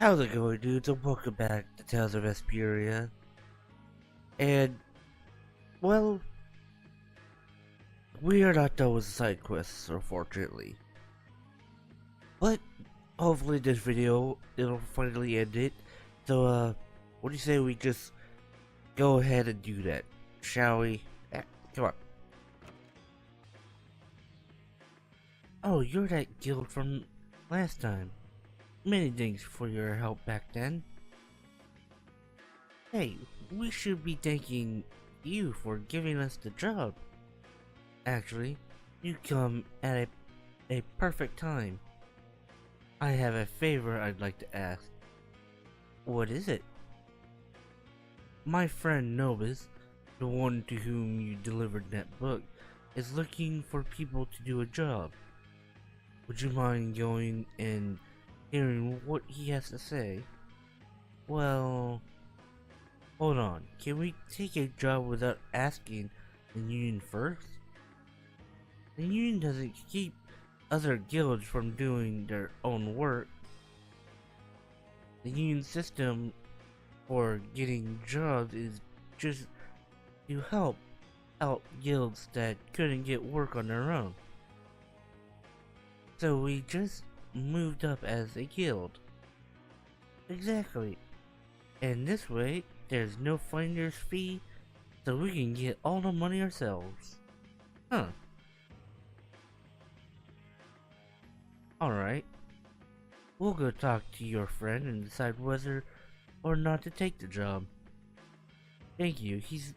How's it going, dudes? And welcome back to Tales of Vesperia. And, well, we are not done with the side quests, unfortunately. But, hopefully this video, it'll finally end it. So, what do you say we just go ahead and do that, shall we? Come on. Oh, you're that guild from last time. Many thanks for your help back then. Hey, we should be thanking you for giving us the job. Actually, you come at a perfect time. I have a favor I'd like to ask. What is it? My friend Novus, the one to whom you delivered that book, is looking for people to do a job. Would you mind going and hearing what he has to say? Well, hold on. Can we take a job without asking the union first? The union doesn't keep other guilds from doing their own work. The union system for getting jobs is just to help out guilds that couldn't get work on their own. So we just moved up as a guild. Exactly. And this way, there's no finder's fee, so we can get all the money ourselves. Huh. Alright. We'll go talk to your friend and decide whether or not to take the job. Thank you. He's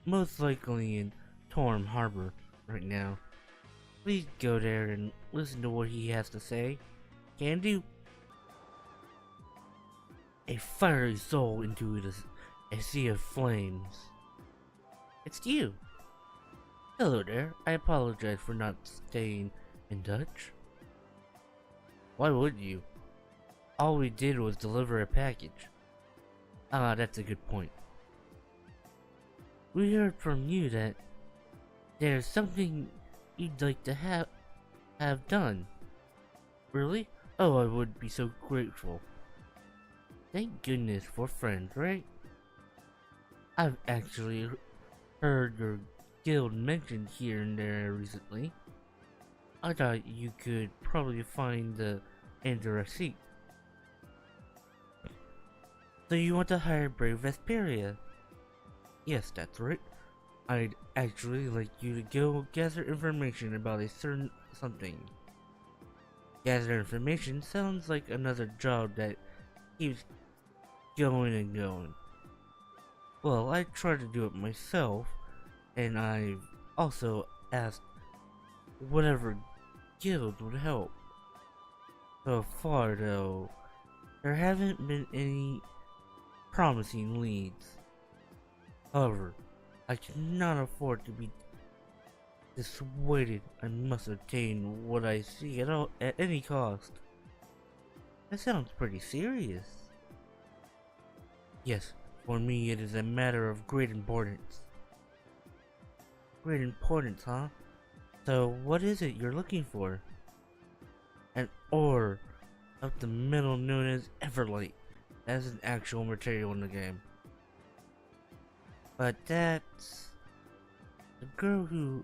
most likely in Torm Harbor right now. Please go there and listen to what he has to say. Can do. A fiery soul into a sea of flames. It's you. Hello there. I apologize for not staying in touch. Why would you? All we did was deliver a package. Ah, that's a good point. We heard from you that there's something you'd like to have done. Really? Oh, I would be so grateful. Thank goodness for friends, right? I've actually heard your guild mentioned here and there recently. I thought you could probably find the indirect seat. So you want to hire Brave Vesperia? Yes, that's right. I'd actually like you to go gather information about a certain something. Gather information sounds like another job that keeps going and going. Well, I try to do it myself, and I've also asked whatever guild would help. So far, though, there haven't been any promising leads. However, I cannot afford to be dissuaded. I must obtain what I see at any cost. That sounds pretty serious. Yes, for me it is a matter of great importance. Great importance, huh? So what is it you're looking for? An ore of the metal known as Everlight. That's an actual material in the game. But that's the girl who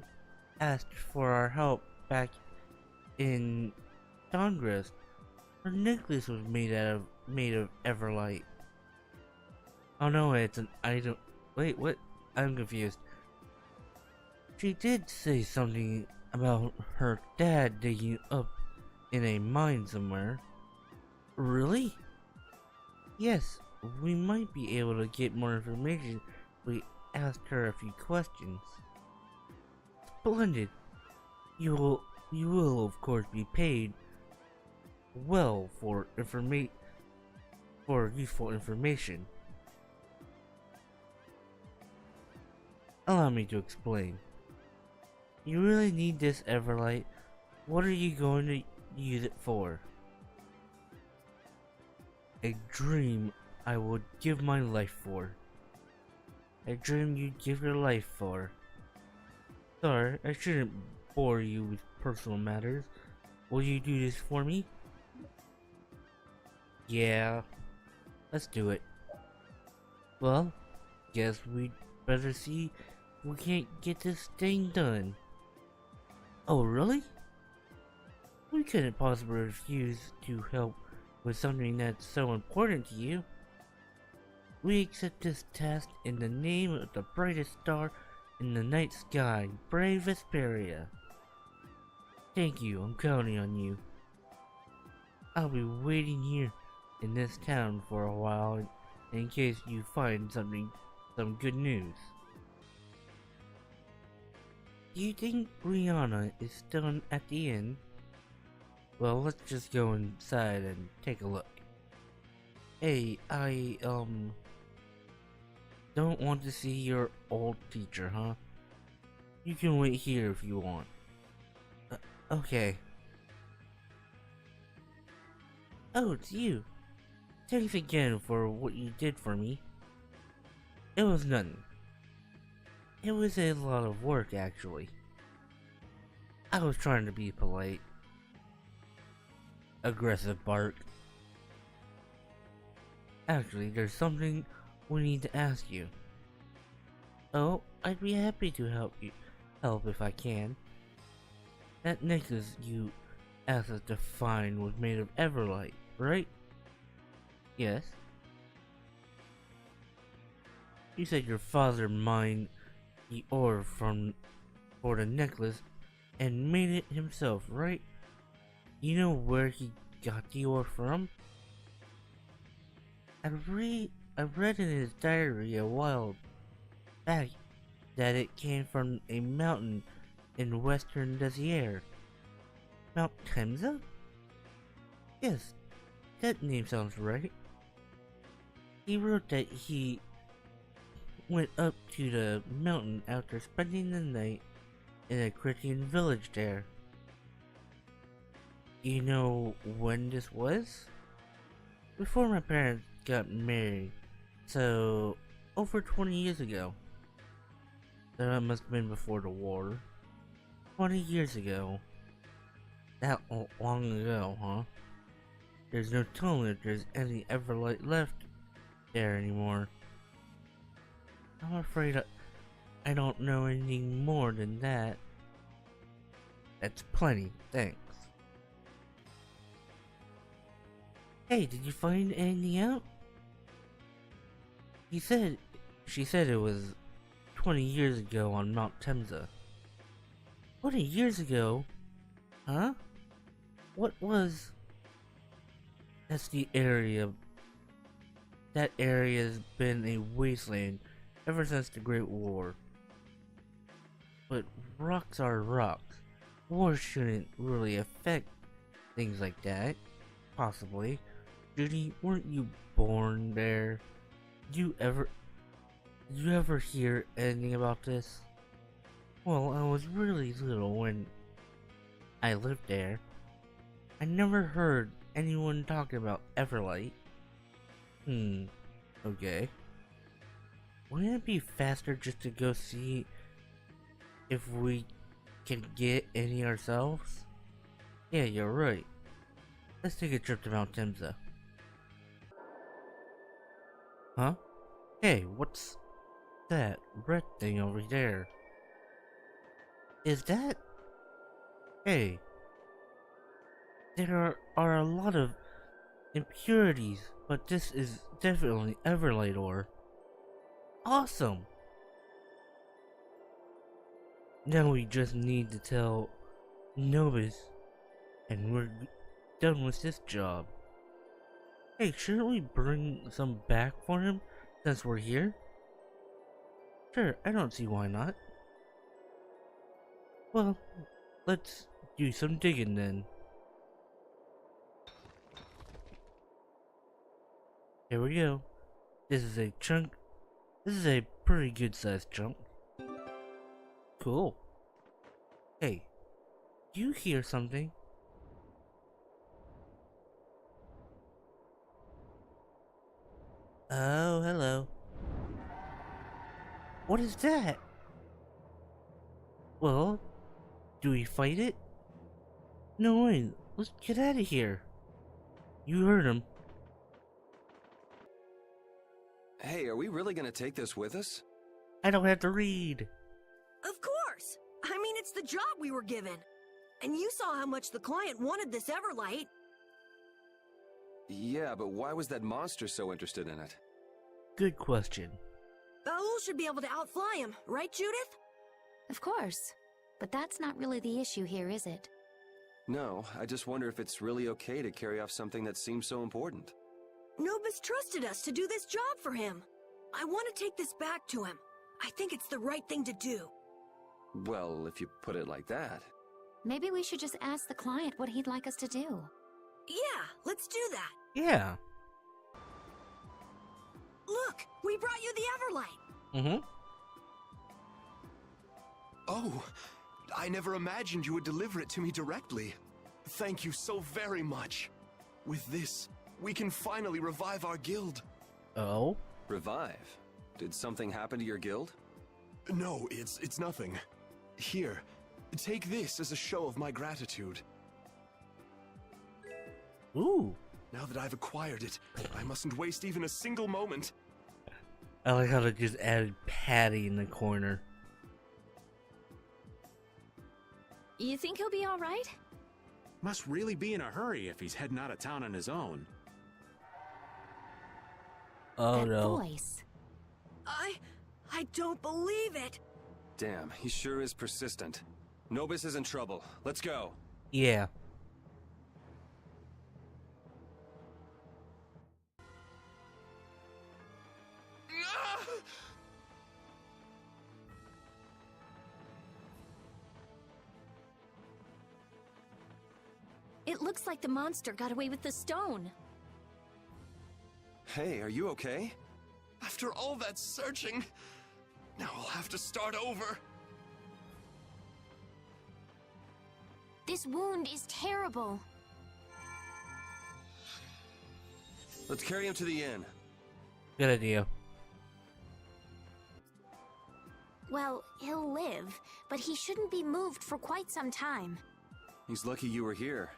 asked for our help back in Congress. Her necklace was made of Everlight. Oh no, it's an item. Wait, what? I'm confused. She did say something about her dad digging up in a mine somewhere. Really? Yes, we might be able to get more information if we ask her a few questions. Splendid. You will of course be paid well for useful information. Allow me to explain. You really need this Everlight. What are you going to use it for? A dream I would give my life for. A dream you'd give your life for. Sorry, I shouldn't bore you with personal matters. Will you do this for me? Yeah, let's do it. Well, guess we'd better see if we can't get this thing done. Oh, really? We couldn't possibly refuse to help with something that's so important to you. We accept this task in the name of the brightest star in the night sky, brave Vesperia. Thank you, I'm counting on you. I'll be waiting here in this town for a while in case you find some good news. Do you think Rihanna is still at the inn? Well, let's just go inside and take a look. Hey, I don't want to see your old teacher, huh? You can wait here if you want. Okay. Oh, it's you. Thanks again for what you did for me. It was nothing. It was a lot of work, actually. I was trying to be polite. Aggressive bark. Actually, there's something we need to ask you. Oh, I'd be happy to help if I can. That necklace you asked us to find was made of everlight, right? Yes. You said your father mined the ore for the necklace and made it himself, right? You know where he got the ore from? I read in his diary a while back that it came from a mountain in western Desierre. Mount Temza? Yes, that name sounds right. He wrote that he went up to the mountain after spending the night in a Christian village there. You know when this was? Before my parents got married, so over 20 years ago. That must have been before the war. 20 years ago. That long ago, huh? There's no telling if there's any everlight left there anymore. I'm afraid I don't know anything more than that. That's plenty, thanks. Hey, did you find anything out? She said it was 20 years ago on Mount Temza. 20 years ago? Huh? What was... That's the area... That area's been a wasteland ever since the Great War. But rocks are rocks. War shouldn't really affect things like that. Possibly. Judy, weren't you born there? Did you ever hear anything about this? Well, I was really little when I lived there. I never heard anyone talk about Everlight. Okay. Wouldn't it be faster just to go see if we can get any ourselves? Yeah, you're right. Let's take a trip to Mount Temza. Huh? Hey, what's that red thing over there? Is that... Hey. There are a lot of impurities, but this is definitely Everlight ore. Awesome! Now we just need to tell Nobis, and we're done with this job. Hey, shouldn't we bring some back for him since we're here? Sure, I don't see why not. Well, let's do some digging then. Here we go. This is a chunk. This is a pretty good sized chunk. Cool. Hey, do you hear something? Oh, hello. What is that? Well, do we fight it? No way, let's get out of here. You heard him. Hey, are we really gonna take this with us? I don't have to read. Of course! I mean, it's the job we were given. And you saw how much the client wanted this Everlight. Yeah, but why was that monster so interested in it? Good question. Baul should be able to outfly him, right, Judith? Of course. But that's not really the issue here, is it? No, I just wonder if it's really okay to carry off something that seems so important. Nobis trusted us to do this job for him. I want to take this back to him. I think it's the right thing to do. Well, if you put it like that. Maybe we should just ask the client what he'd like us to do. Yeah, let's do that. Yeah. Look, we brought you the Everlight. Mm-hmm. Oh, I never imagined you would deliver it to me directly. Thank you so very much. With this, we can finally revive our guild. Oh? Revive? Did something happen to your guild? No, it's nothing. Here, take this as a show of my gratitude. Ooh. Now that I've acquired it, I mustn't waste even a single moment. I like how they just added Patty in the corner. You think he'll be alright? Must really be in a hurry if he's heading out of town on his own. Oh That no. voice. I don't believe it. Damn, he sure is persistent. Nobis is in trouble. Let's go. Yeah. It looks like the monster got away with the stone. Hey, are you okay? After all that searching, now I'll have to start over. This wound is terrible. Let's carry him to the inn. Good idea. Well, he'll live, but he shouldn't be moved for quite some time. He's lucky you were here.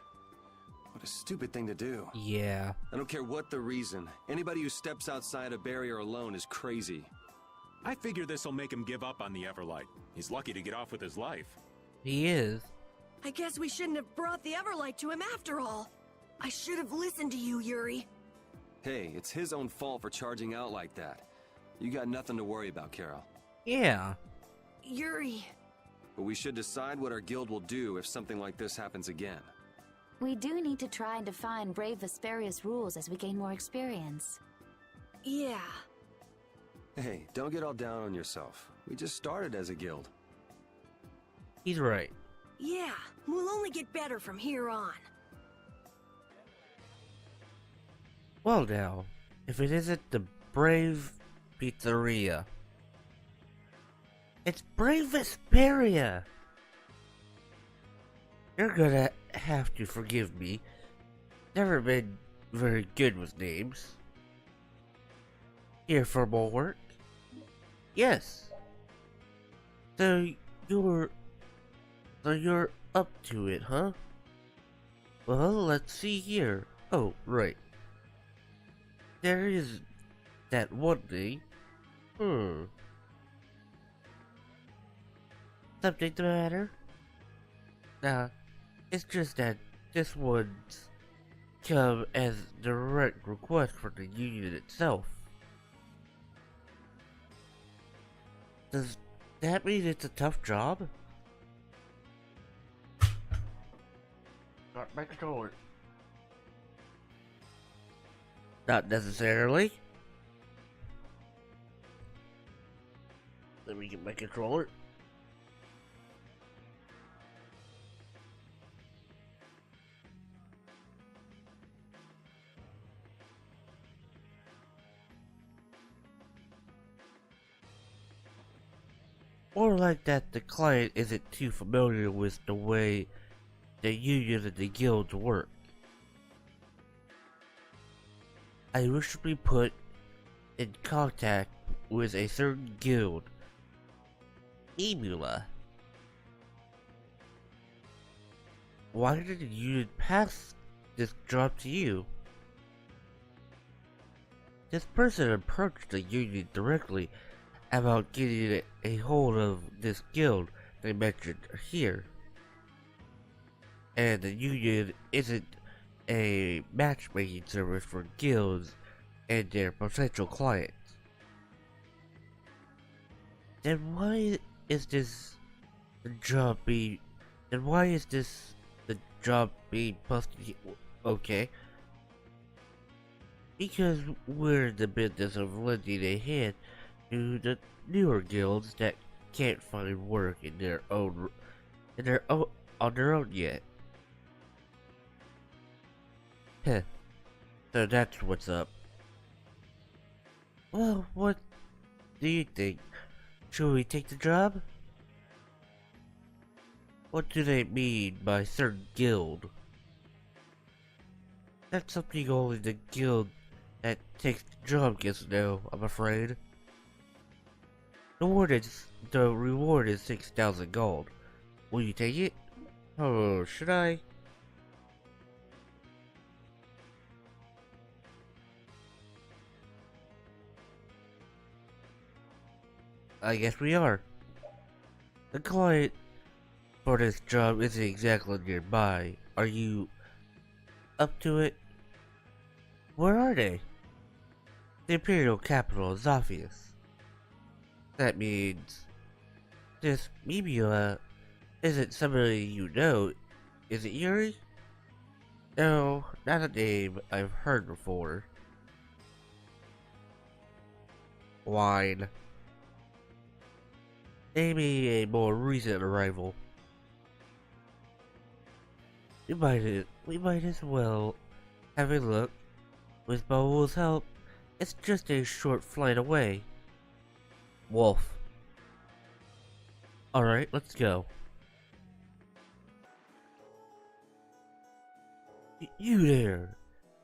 What a stupid thing to do. Yeah. I don't care what the reason. Anybody who steps outside a barrier alone is crazy. I figure this'll make him give up on the Everlight. He's lucky to get off with his life. He is. I guess we shouldn't have brought the Everlight to him after all. I should have listened to you, Yuri. Hey, it's his own fault for charging out like that. You got nothing to worry about, Carol. Yeah. Yuri. But we should decide what our guild will do if something like this happens again. We do need to try and define Brave Vesperia's rules as we gain more experience. Yeah. Hey, don't get all down on yourself. We just started as a guild. He's right. Yeah, we'll only get better from here on. Well now, if it isn't the Brave Pizzeria. It's Brave Vesperia! You're gonna have to forgive me. Never been very good with names. Here for more work? Yes. So you're up to it, huh? Well, let's see here. Oh, right. There is that one thing. Something the matter? Nah, it's just that this one's come as a direct request from the union itself. Does that mean it's a tough job? Not my controller. Not necessarily. Let me get my controller. Or like that the client isn't too familiar with the way the union and the guilds work. I wish to be put in contact with a certain guild. Emula. Why did the union pass this job to you? This person approached the union directly about getting a hold of this guild they mentioned here. And the union isn't a matchmaking service for guilds and their potential clients. Then why is this the job being posted? Okay. Because we're in the business of lending a hand to the newer guilds that can't find work on their own yet. Heh. So that's what's up. Well, what do you think? Should we take the job? What do they mean by certain guild? That's something only the guild that takes the job gets to know, I'm afraid. The reward is 6,000 gold. Will you take it? Oh, should I? I guess we are. The client for this job isn't exactly nearby. Are you up to it? Where are they? The Imperial capital is obvious. That means this Mimula isn't somebody you know, is it, Yuri? No, not a name I've heard before. Wine. Maybe a more recent arrival. We might as well have a look. With Boel's help, it's just a short flight away. Wolf. Alright, let's go. You there!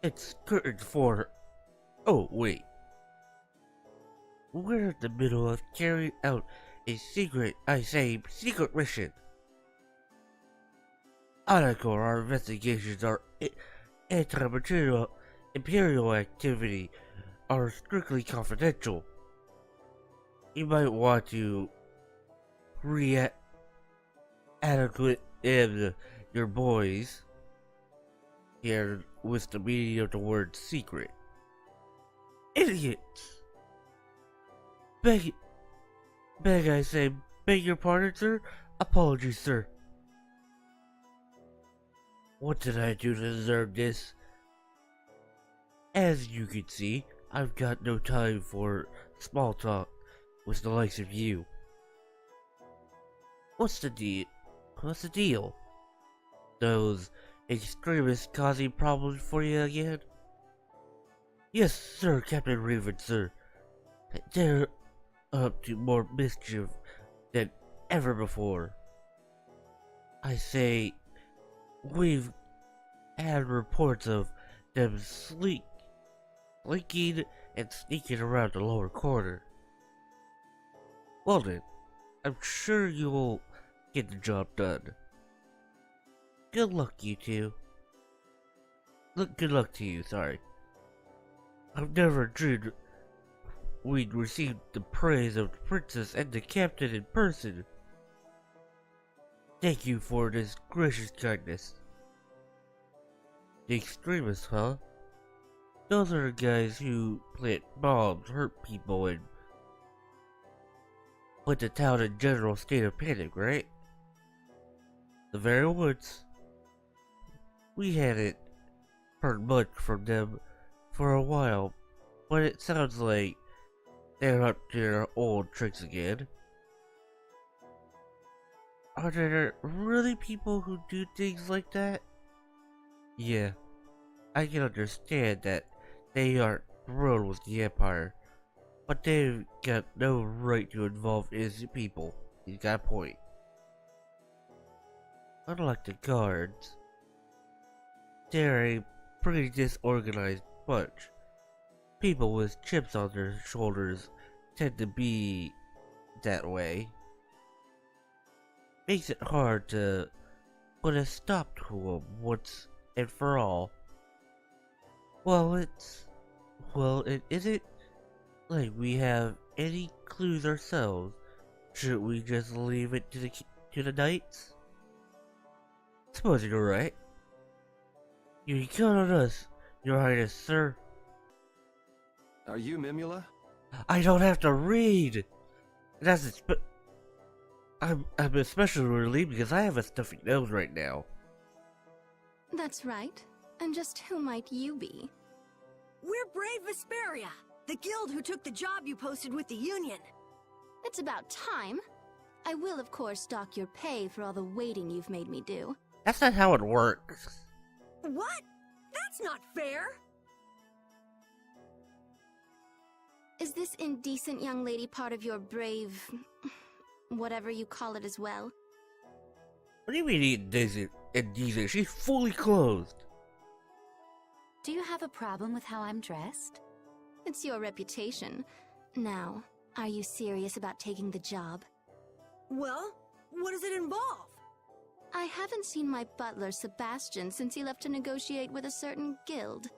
It's curtains for... Oh, wait. We're in the middle of carrying out a secret mission. Unlike our investigations are anti-material Imperial activity are strictly confidential. You might want to adequate in your boys here with the meaning of the word secret. Idiots! Beg your pardon, sir? Apologies, sir. What did I do to deserve this? As you can see, I've got no time for small talk with the likes of you. What's the deal? Those extremists causing problems for you again? Yes, sir, Captain Raven, sir. They're up to more mischief than ever before. I say, we've had reports of them slinking and sneaking around the lower corner. Well then, I'm sure you'll get the job done. Good luck, you two. Good luck to you, sorry. I've never dreamed we'd receive the praise of the princess and the captain in person. Thank you for this gracious kindness. The extremists, huh? Those are the guys who plant bombs, hurt people, and put the town in general state of panic, right? The very ones. We hadn't heard much from them for a while, but it sounds like they're up to their old tricks again. Are there really people who do things like that? Yeah, I can understand that they aren't thrilled with the Empire, but they've got no right to involve innocent people. He's got a point. Unlike the guards, they're a pretty disorganized bunch. People with chips on their shoulders tend to be that way. Makes it hard to put a stop to them once and for all. Well, Well, it isn't like we have any clues ourselves. Should we just leave it to the knights? Suppose you're right. You can count on us, Your Highness, sir. Are you Mimula? I don't have to read. I'm especially relieved because I have a stuffy nose right now. That's right. And just who might you be? We're Brave Vesperia, the guild who took the job you posted with the Union. It's about time. I will, of course, dock your pay for all the waiting you've made me do. That's not how it works. What? That's not fair! Is this indecent young lady part of your brave... whatever you call it as well? What do you mean indecent? She's fully clothed. Do you have a problem with how I'm dressed? It's your reputation. Now, are you serious about taking the job? Well, what does it involve? I haven't seen my butler, Sebastian, since he left to negotiate with a certain guild.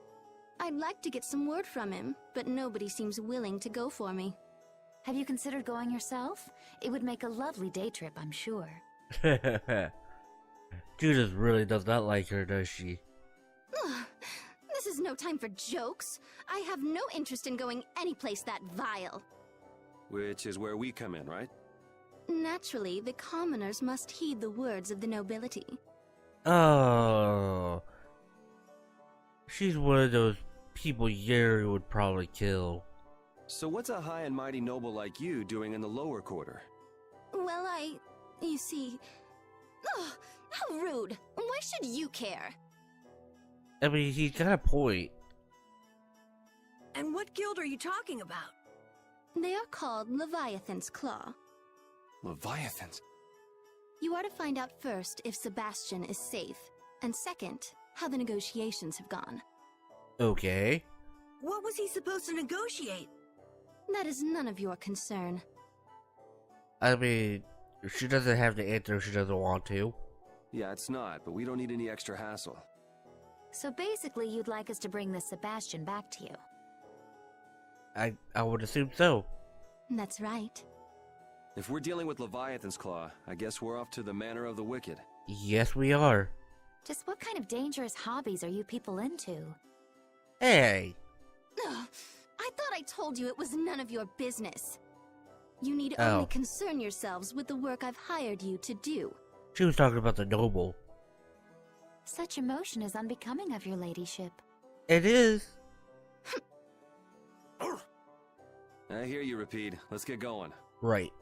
I'd like to get some word from him, but nobody seems willing to go for me. Have you considered going yourself? It would make a lovely day trip, I'm sure. Judith really does not like her, does she? Ugh, this is no time for jokes. I have no interest in going anyplace that vile. Which is where we come in, right? Naturally, the commoners must heed the words of the nobility. Oh. She's one of those people Yeri would probably kill. So what's a high and mighty noble like you doing in the lower quarter? Well, you see... Ugh, how rude! Why should you care? I mean, he's got a point. And what guild are you talking about? They are called Leviathan's Claw. Leviathans? You are to find out first if Sebastian is safe, and second, how the negotiations have gone. Okay. What was he supposed to negotiate? That is none of your concern. I mean, she doesn't have to answer if she doesn't want to. Yeah, it's not, but we don't need any extra hassle. So basically, you'd like us to bring this Sebastian back to you. I would assume so. That's right. If we're dealing with Leviathan's Claw, I guess we're off to the Manor of the Wicked. Yes, we are. Just what kind of dangerous hobbies are you people into? Hey! Ugh, I thought I told you it was none of your business. You need Oh. only concern yourselves with the work I've hired you to do. She was talking about the noble. Such emotion is unbecoming of your ladyship. It is. I hear you, Rapide. Let's get going. Right.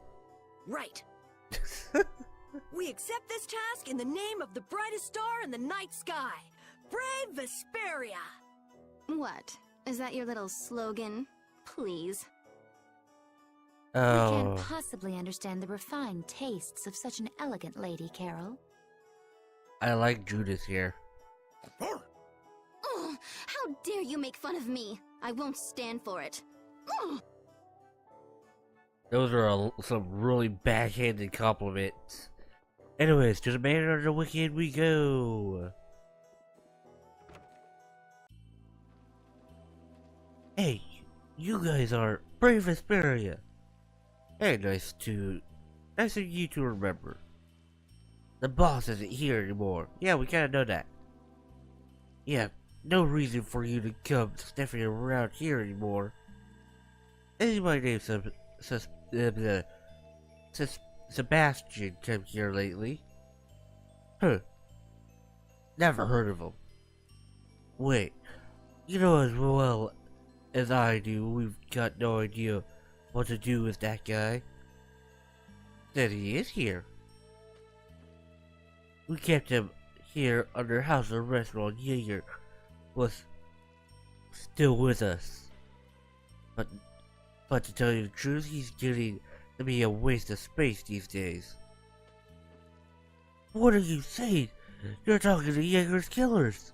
Right. We accept this task in the name of the brightest star in the night sky, Brave Vesperia. What? Is that your little slogan? Please. We can't Oh. possibly understand the refined tastes of such an elegant lady, Carol. I like Judith here. Oh, how dare you make fun of me? I won't stand for it. Ugh. Those are some really backhanded compliments. Anyways, to the Manor of the Wicked we go. Hey, you guys are Brave Vesperia. Hey, nice of you to remember. The boss isn't here anymore. Yeah, we kinda know that. Yeah, no reason for you to come sniffing around here anymore. Anybody named Sebastian come here lately? Huh. Never heard of him. Wait, you know as well as I do, we've got no idea what to do with that guy. Then he is here. We kept him here under house arrest while Jaeger was still with us. But to tell you the truth, he's getting to be a waste of space these days. What are you saying? You're talking to Jaeger's killers.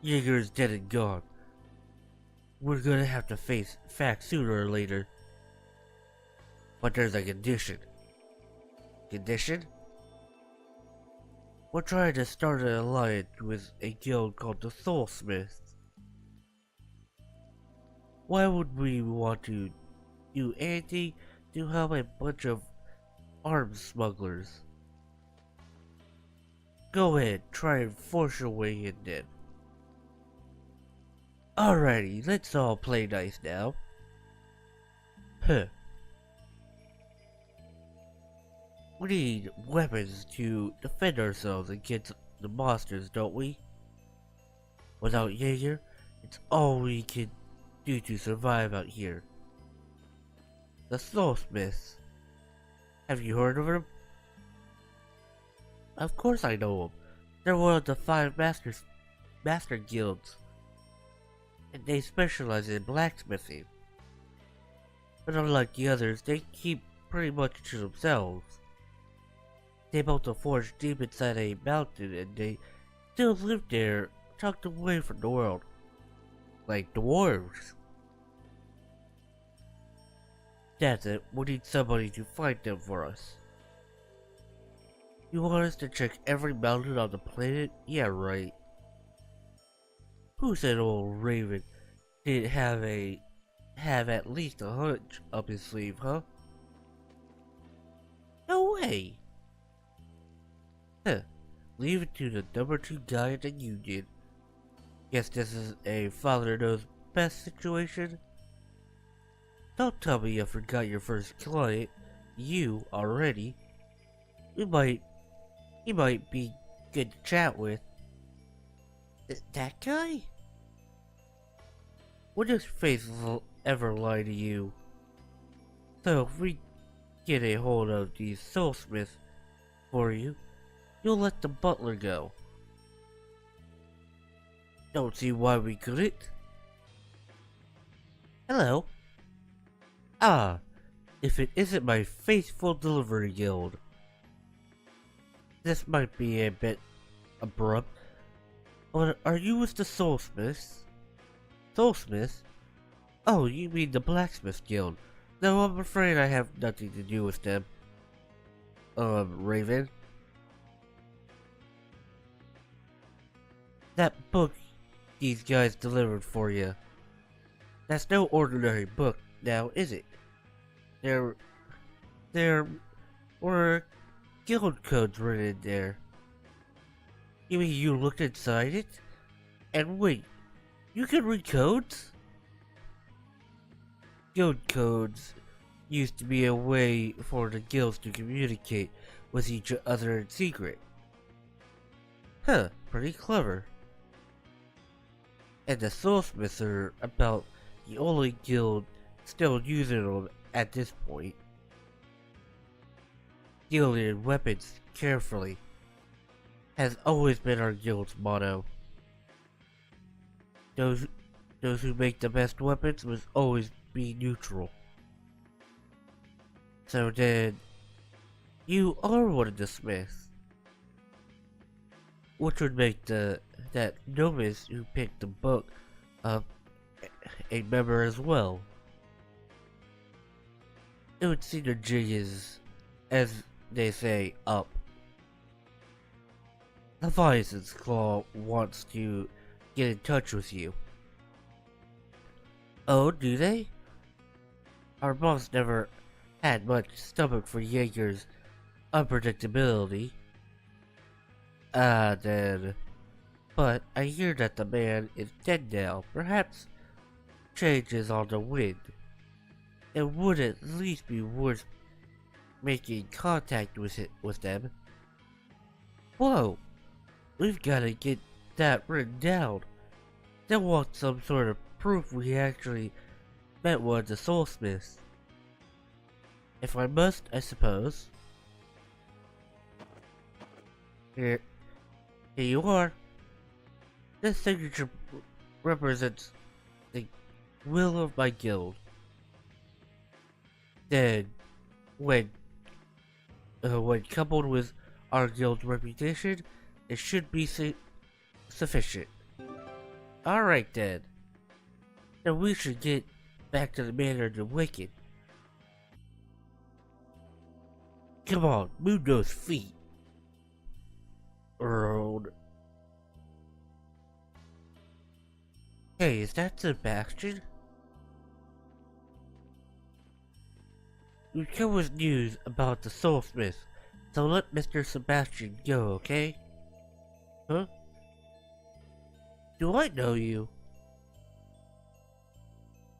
Jaeger is dead and gone. We're gonna have to face facts sooner or later. But there's a condition. Condition? We're trying to start an alliance with a guild called the Soulsmiths. Why would we want to do anything to help a bunch of arms smugglers? Go ahead, try and force your way in then. Alrighty, let's all play nice now. Huh. We need weapons to defend ourselves against the monsters, don't we? Without Jaeger, it's all we can do to survive out here. The Soulsmiths. Have you heard of them? Of course I know them. They're one of the 5 master guilds. And they specialize in blacksmithing. But unlike the others, they keep pretty much to themselves. They built a forge deep inside a mountain and they still live there, tucked away from the world. Like dwarves. That's it, we need somebody to fight them for us. You want us to check every mountain on the planet? Yeah, right. Who said old Raven didn't have at least a hunch up his sleeve, huh? No way! Huh. Leave it to the number 2 guy that you did. Guess this is a father knows best situation? Don't tell me you forgot your first client. You already. He might be good to chat with. That guy? Would his face ever lie to you? So if we get a hold of these soulsmiths for you, you'll let the butler go. Don't see why we couldn't. Hello. Ah, if it isn't my faithful delivery guild. This might be a bit abrupt, but are you with the Soulsmiths? Soulsmiths? Oh, you mean the Blacksmith Guild. No, I'm afraid I have nothing to do with them. Raven? That book these guys delivered for you. That's no ordinary book, now is it? There were guild codes written in there. You mean you looked inside it? And wait, you can read codes? Guild codes used to be a way for the guilds to communicate with each other in secret. Huh, pretty clever. And the Soulsmiths are about the only guild still using them at this point. Dealing weapons carefully has always been our guild's motto. Those who make the best weapons must always be neutral. So then, you are one of the smiths. Which would make that novice who picked the book up a member as well. It would seem the jig is, as they say, up. Leviathan's Claw wants to get in touch with you. Oh, do they? Our boss never had much stomach for Jaeger's unpredictability. Then. But I hear that the man is dead now. Perhaps change is on the wind. It would at least be worth making contact with them. Whoa! We've gotta get that written down. They'll want some sort of proof we actually met one of the Soulsmiths. If I must, I suppose. Here you are. This signature represents the will of my guild. Then, when coupled with our guild's reputation, it should be sufficient. Alright then. Then we should get back to the Manor of the Wicked. Come on, move those feet. Road. Hey, is that Sebastian? We come with news about the Soulsmith, so let Mr. Sebastian go, okay? Huh? Do I know you?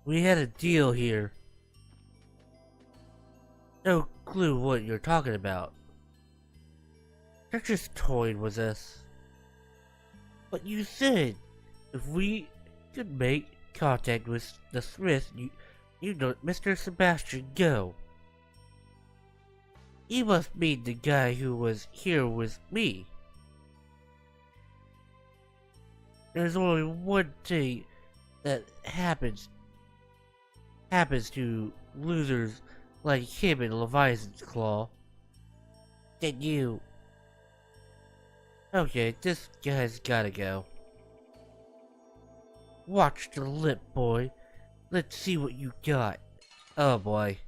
We had a deal here. No clue what you're talking about. They're just toying with us. But you said if we could make contact with the Smith, you let Mr. Sebastian go. You must mean the guy who was here with me. There's only one thing that happens to losers like him in Leviathan's Claw. Then you. Okay, this guy's gotta go. Watch the lip, boy. Let's see what you got. Oh boy.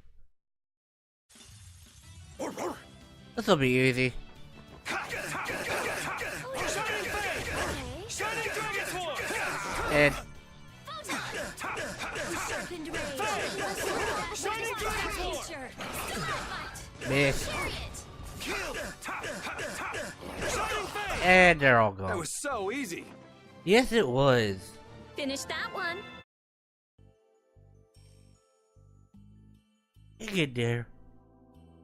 This'll be easy. And miss. And they're all That gone. was so easy. Yes, it was. Finish that one. Hang in there.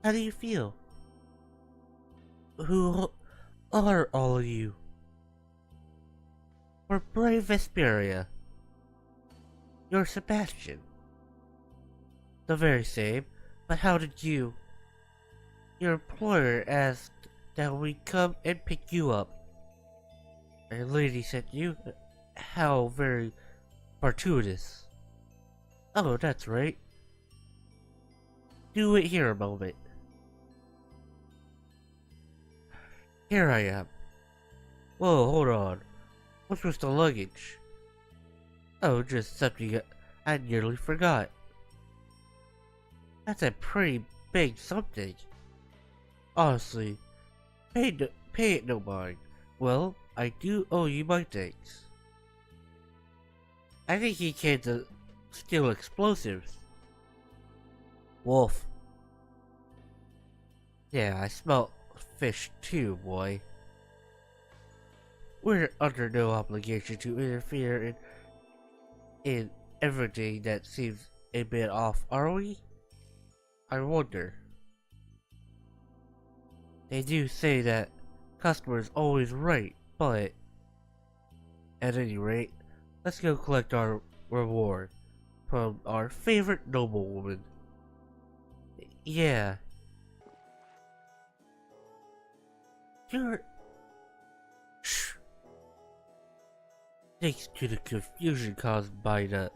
How do you feel? Who are all of you? We're brave Vesperia. You're Sebastian. The very same, but how did you? Your employer asked that we come and pick you up. A lady sent you? How very fortuitous. Oh, that's right. Do it here a moment. Here I am. Whoa, hold on. What's with the luggage? Oh, just something I nearly forgot. That's a pretty big something. Honestly, pay it no mind. Well, I do owe you my thanks. I think he came to steal explosives. Wolf. Yeah, I smell fish too, boy. We're under no obligation to interfere in everything that seems a bit off, are we? I wonder. They do say that customer's always right, but at any rate, let's go collect our reward from our favorite noblewoman. Yeah. You're... Shh. Thanks to the confusion caused by the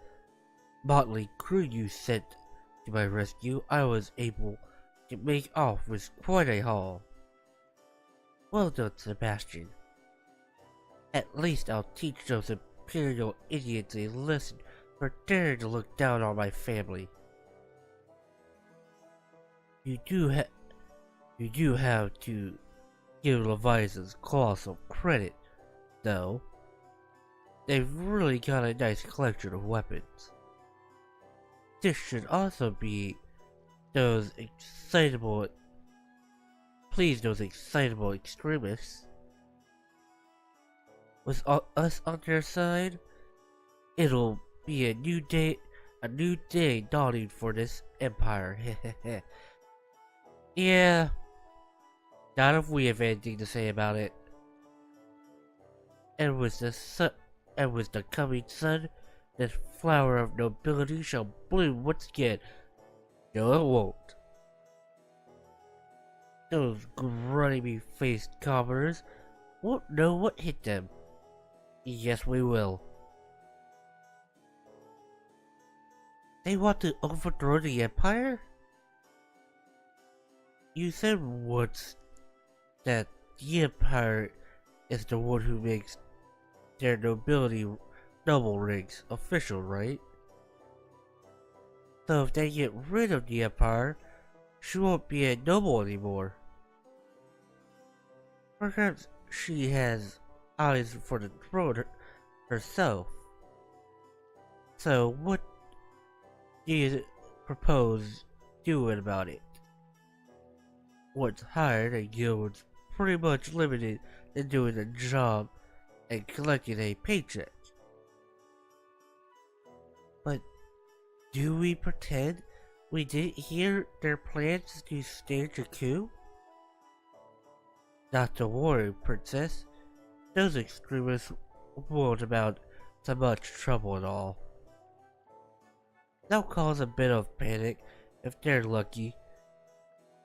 motley crew you sent to my rescue, I was able to make off with quite a haul. Well done, Sebastian. At least I'll teach those imperial idiots a lesson for daring to look down on my family. You do have to give Leviathan's Claw some credit, though. They've really got a nice collection of weapons. This should also be those excitable extremists. With us on their side, it'll be a new day dawning for this empire. Yeah, not if we have anything to say about it. And with the coming sun, this flower of nobility shall bloom once again. No, it won't. Those grimy-faced commoners won't know what hit them. Yes, we will. They want to overthrow the Empire? You said once that the Empire is the one who makes their noble ranks official, right? So if they get rid of the Empire, she won't be a noble anymore. Perhaps she has eyes for the throne herself. So what do you propose do about it. Once hired, a guild was pretty much limited to doing a job and collecting a paycheck. But do we pretend we didn't hear their plans to stage a coup? Not to worry, Princess. Those extremists won't amount to much trouble at all. They'll cause a bit of panic if they're lucky,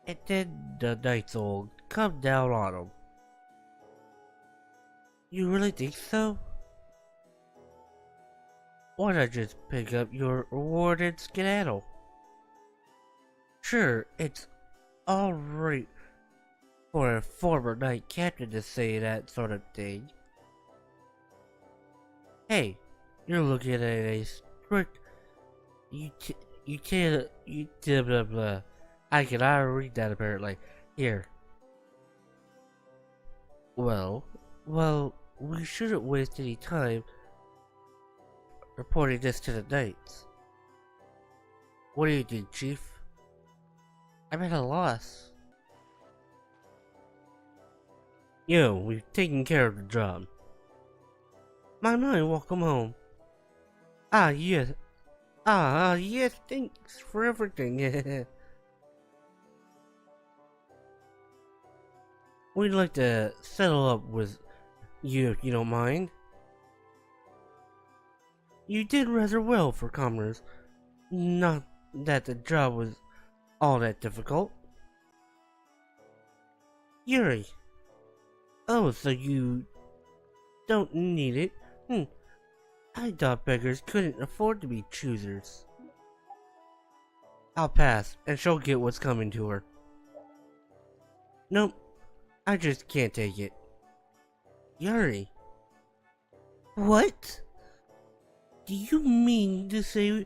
and then the knights will come down on them. You really think so? Why not just pick up your reward and skedaddle? Sure, it's alright for a former knight captain to say that sort of thing. Hey, you're looking at a strict... You blah blah. I can already read that apparently. Here. Well, we shouldn't waste any time reporting this to the knights. What do you think, Chief? I'm at a loss. We've taken care of the job. My mind, welcome home. Yes, thanks for everything. We'd like to settle up with you if you don't mind. You did rather well for commoners. Not that the job was all that difficult. Yuri. Oh, so you don't need it? I thought beggars couldn't afford to be choosers. I'll pass, and she'll get what's coming to her. Nope, I just can't take it. Yuri. What? Do you mean to say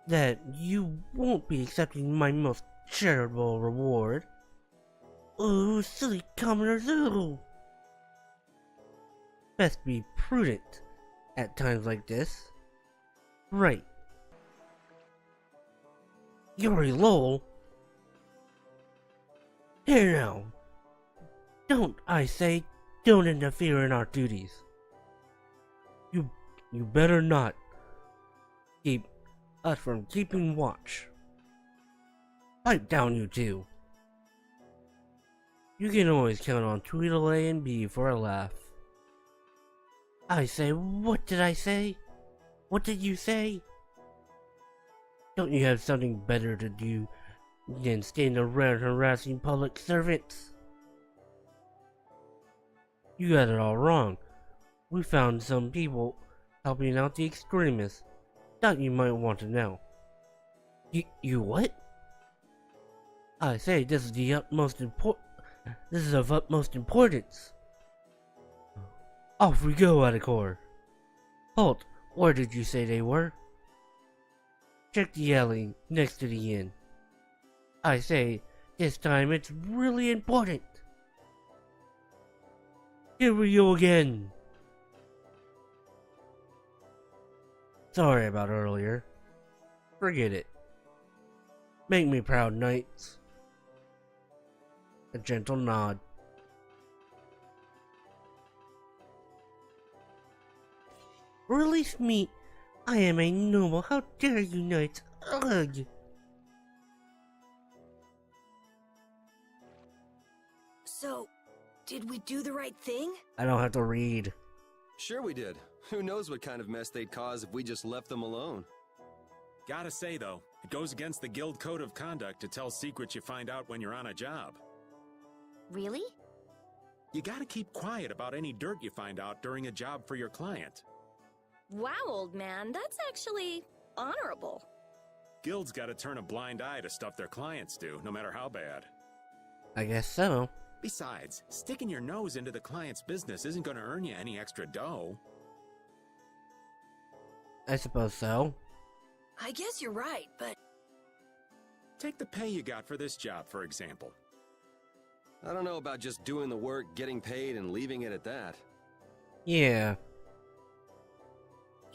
that you won't be accepting my most charitable reward? Oh, silly commoners, oh! Best be prudent at times like this. Right. Yuri Lowell? Here now. Don't interfere in our duties. You better not keep us from keeping watch. Pipe down, you two. You can always count on Tweedledee and B for a laugh. I say, what did I say? What did you say? Don't you have something better to do than stand around harassing public servants? You got it all wrong. We found some people helping out the extremists. Thought you might want to know. You what? I say this is of utmost importance. Off we go, Adacor. Halt, where did you say they were? Check the alley next to the inn. I say, this time it's really important. Here we go again. Sorry about earlier. Forget it. Make me proud, knights. A gentle nod. Release me! I am a noble. How dare you, knights? Ugh! So, did we do the right thing? I don't have to read. Sure we did. Who knows what kind of mess they'd cause if we just left them alone. Gotta say, though, it goes against the guild code of conduct to tell secrets you find out when you're on a job. Really? You gotta keep quiet about any dirt you find out during a job for your client. Wow, old man, that's actually honorable. Guilds gotta turn a blind eye to stuff their clients do, no matter how bad. I guess so. Besides, sticking your nose into the client's business isn't gonna earn you any extra dough. I suppose so. I guess you're right, but... Take the pay you got for this job, for example. I don't know about just doing the work, getting paid, and leaving it at that. Yeah.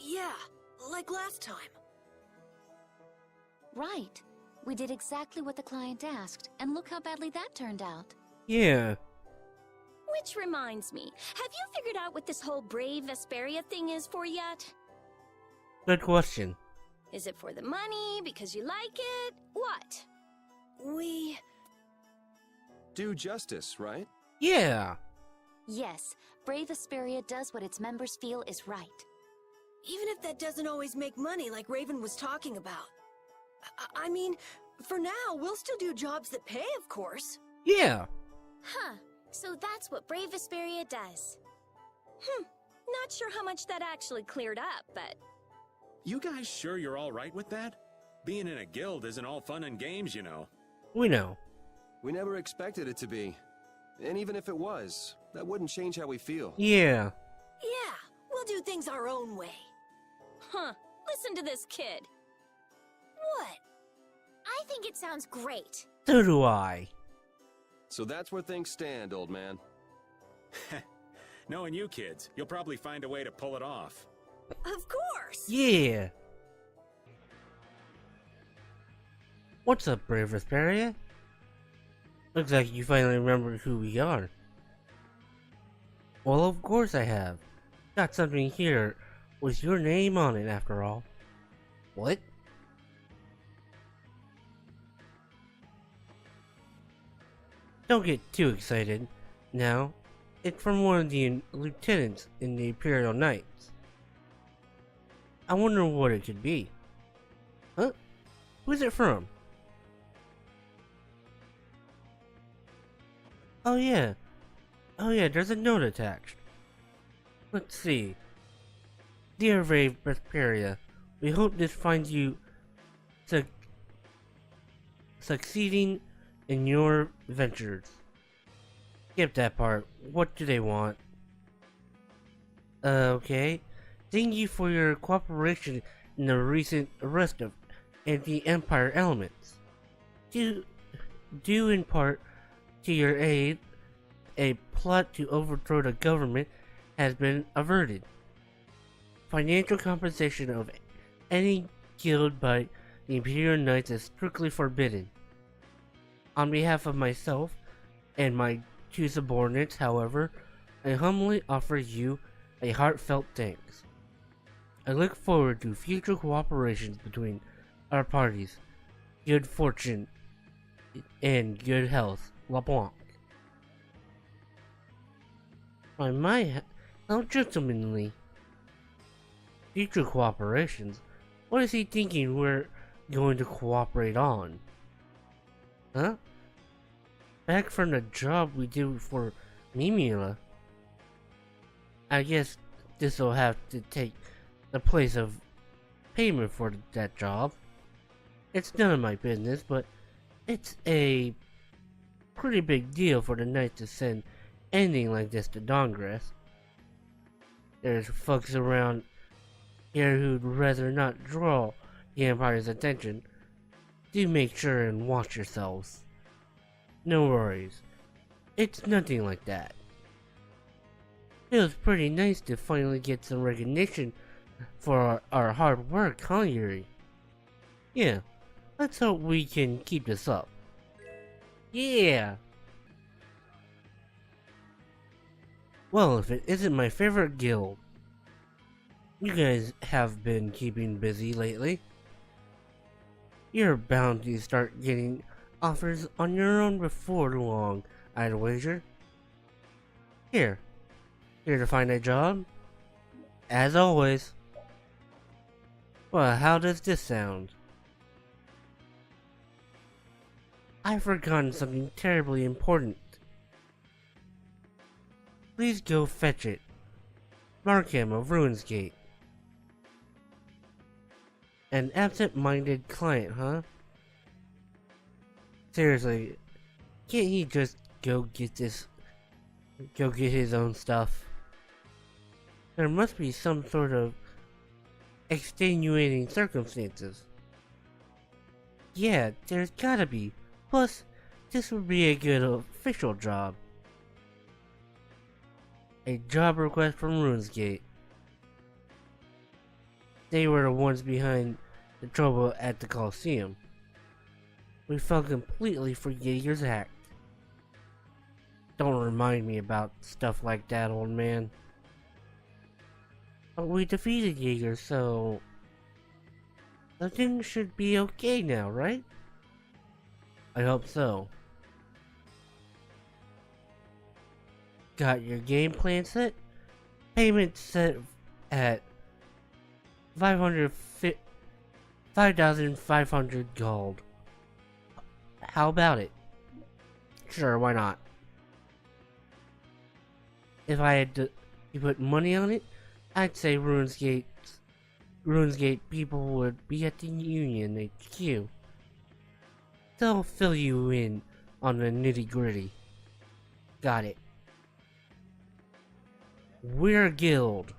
Yeah, like last time. Right. We did exactly what the client asked, and look how badly that turned out. Yeah. Which reminds me, have you figured out what this whole Brave Vesperia thing is for yet? Good question. Is it for the money, because you like it? What? We... Do justice, right? Yeah. Yes, Brave Vesperia does what its members feel is right. Even if that doesn't always make money like Raven was talking about. I mean, for now, we'll still do jobs that pay, of course. Yeah. Huh. So that's what Brave Vesperia does. Not sure how much that actually cleared up, but... You guys sure you're all right with that? Being in a guild isn't all fun and games, you know. We know. We never expected it to be. And even if it was, that wouldn't change how we feel. Yeah. Yeah, we'll do things our own way. Huh. Listen to this kid. What? I think it sounds great. So do I. So that's where things stand, old man. Knowing you kids, you'll probably find a way to pull it off. Of course! Yeah. What's up, Brave Vesperia? Looks like you finally remembered who we are. Well, of course I have. Got something here with your name on it, after all. What? Don't get too excited. Now, it's from one of the lieutenants in the Imperial Knights. I wonder what it could be. Huh? Who's it from? Oh yeah, there's a note attached. Let's see. Dear Brave Vesperia, we hope this finds you succeeding in your ventures. Skip that part. What do they want? Okay. Thank you for your cooperation in the recent arrest of anti-Empire elements. Due in part to your aid, a plot to overthrow the government has been averted. Financial compensation of any guild by the Imperial Knights is strictly forbidden. On behalf of myself and my two subordinates, however, I humbly offer you a heartfelt thanks. I look forward to future cooperations between our parties. Good fortune and good health, LeBlanc. How gentlemanly. Future cooperations? What is he thinking we're going to cooperate on? Huh? Back from the job we did for Mimula. I guess this will have to take the place of payment for that job. It's none of my business, but it's a pretty big deal for the Knights to send anything like this to Dongrass. There's folks around here who'd rather not draw the Empire's attention. Do make sure and watch yourselves. No worries. It's nothing like that. Feels pretty nice to finally get some recognition for our hard work, huh, Yuri? Yeah, let's hope we can keep this up. Yeah! Well, if it isn't my favorite guild. You guys have been keeping busy lately. You're bound to start getting offers on your own before long, I'd wager. Here to find a job? As always. Well, how does this sound? I've forgotten something terribly important. Please go fetch it. Markham of Ruinsgate. An absent-minded client, huh? Seriously, can't he just go get his own stuff? There must be some sort of extenuating circumstances. Yeah, there's gotta be. Plus, this would be a good official job. A job request from Ruinsgate. They were the ones behind the trouble at the Coliseum. we fell completely for Jaeger's act. Don't remind me about stuff like that, old man. But we defeated Jaeger, so the thing should be okay now, right? I hope so. Got your game plan set? Payment set at 5,500 gold. How about it? Sure, why not? If I had to put money on it, I'd say RuneScape people would be at the Union HQ. They'll fill you in on the nitty-gritty. Got it. We're a guild.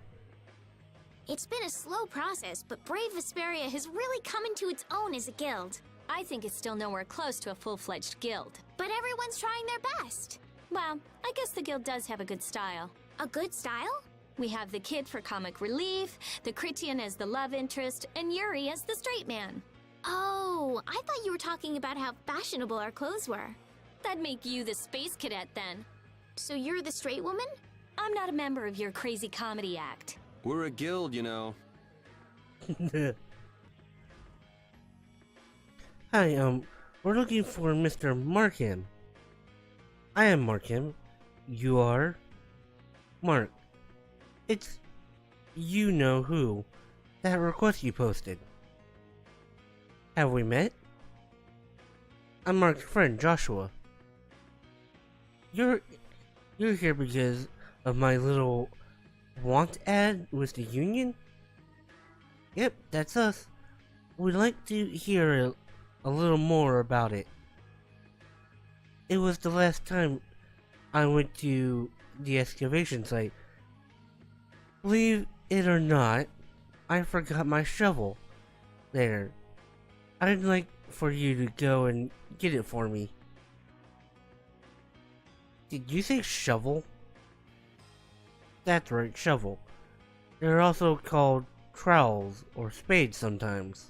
It's been a slow process, but Brave Vesperia has really come into its own as a guild. I think it's still nowhere close to a full-fledged guild. But everyone's trying their best. Well, I guess the guild does have a good style. A good style? We have the kid for comic relief, the Critian as the love interest, and Yuri as the straight man. Oh, I thought you were talking about how fashionable our clothes were. That'd make you the space cadet then. So you're the straight woman? I'm not a member of your crazy comedy act. We're a guild, you know. Hi, we're looking for Mr. Markham. I am Markham. You are? Mark. It's you know who. That request you posted. Have we met? I'm Mark's friend, Joshua. You're here because of my little want ad with the Union? Yep, that's us. We'd like to hear a little more about it. It was the last time I went to the excavation site. Believe it or not, I forgot my shovel there. I'd like for you to go and get it for me. Did you say shovel? That's right, shovel. They're also called trowels or spades sometimes.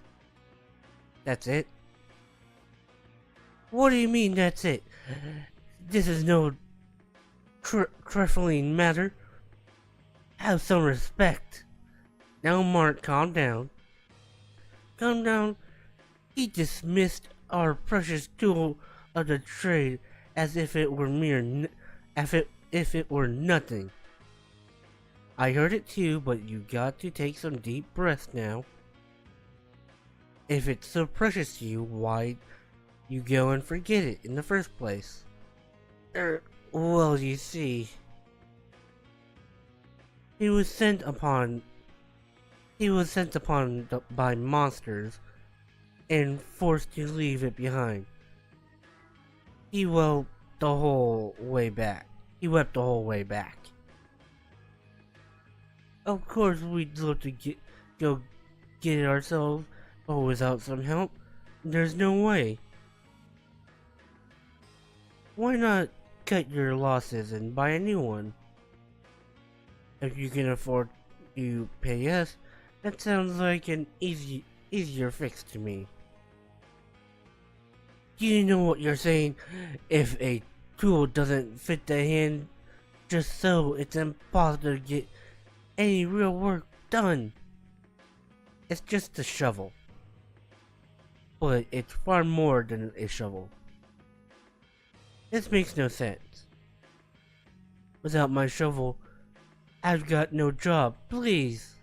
That's it? What do you mean that's it? This is no trifling matter. Have some respect. Now Mark, calm down. Calm down. He dismissed our precious tool of the trade as if it were if it were nothing. I heard it too, but you got to take some deep breaths now. If it's so precious to you, why you go and forget it in the first place? Well, you see, he was sent upon by monsters and forced to leave it behind. He wept the whole way back. Of course, we'd love to go get it ourselves, but without some help, there's no way. Why not cut your losses and buy a new one? If you can afford to pay us, that sounds like an easier fix to me. Do you know what you're saying? If a tool doesn't fit the hand just so, it's impossible to get any real work done. It's just a shovel. But it's far more than a shovel. This makes no sense. Without my shovel, I've got no job, please.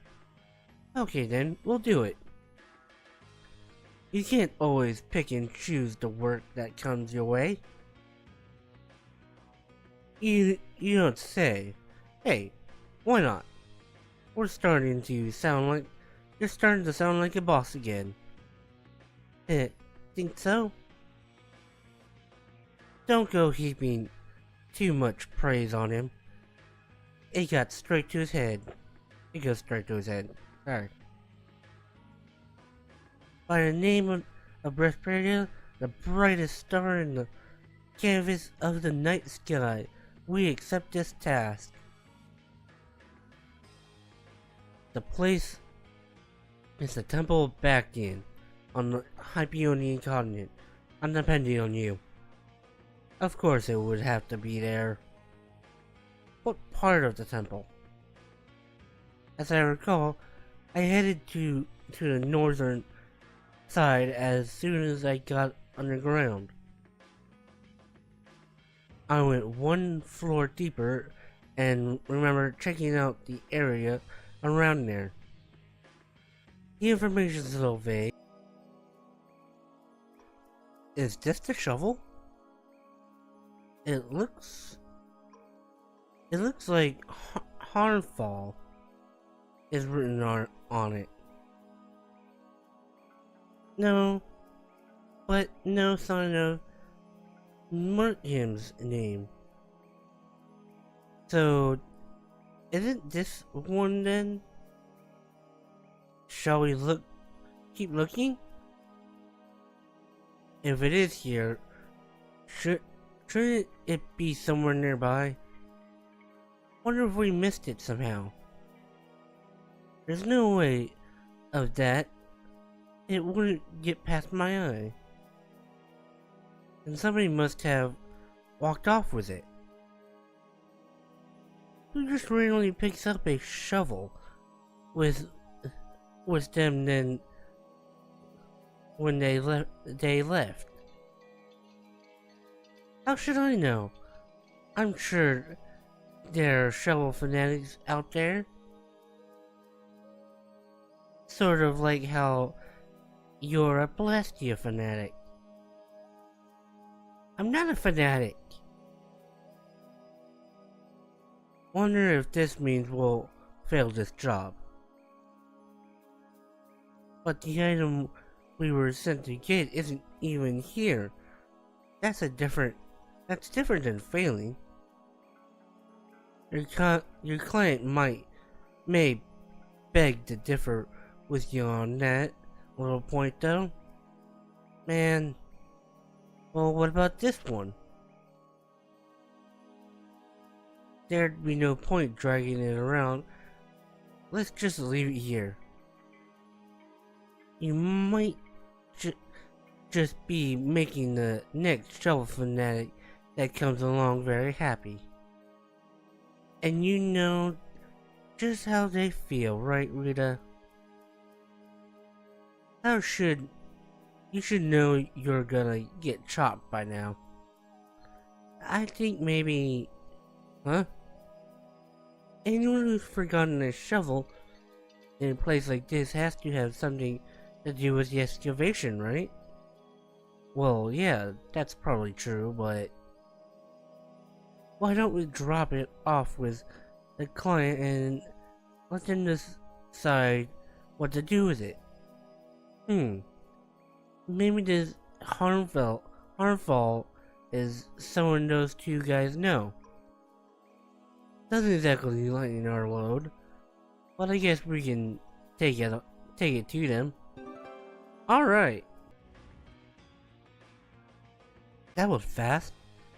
Okay then, we'll do it. You can't always pick and choose the work that comes your way. You don't say. Hey, why not? You're starting to sound like a boss again. Think so? Don't go heaping too much praise on him. It goes straight to his head. Sorry. By the name of Vesperia, the brightest star in the canvas of the night sky, we accept this task. The place is the Temple of Bactian on the Hyperionian continent. I'm depending on you. Of course it would have to be there. What part of the temple? As I recall, I headed to the northern side as soon as I got underground. I went one floor deeper and remember checking out the area around there. The information's a little vague. Is this the shovel? It looks like Harmfall is written on it. No, but no sign of Murkham's name. So, isn't this one then? Shall we keep looking? If it is here, shouldn't it be somewhere nearby? Wonder if we missed it somehow. There's no way of that. It wouldn't get past my eye. And somebody must have walked off with it. Who just randomly picks up a shovel with them then when they left? How should I know? I'm sure there are shovel fanatics out there. Sort of like how you're a Blestia fanatic. I'm not a fanatic. Wonder if this means we'll fail this job. But the item we were sent to get isn't even here. That's different than failing. Your client may beg to differ with you on that little point though. Man, well, what about this one? There'd be no point dragging it around. Let's just leave it here. You might just be making the next shovel fanatic that comes along very happy. And you know just how they feel, right, Rita? You should know you're gonna get chopped by now. I think maybe... Huh? Anyone who's forgotten a shovel in a place like this has to have something to do with the excavation, right? Well, yeah, that's probably true, but... Why don't we drop it off with the client and let them decide what to do with it? Maybe this Harmfall is someone those two guys know. Doesn't exactly lighten our load, but I guess we can take it to them. Alright. That was fast.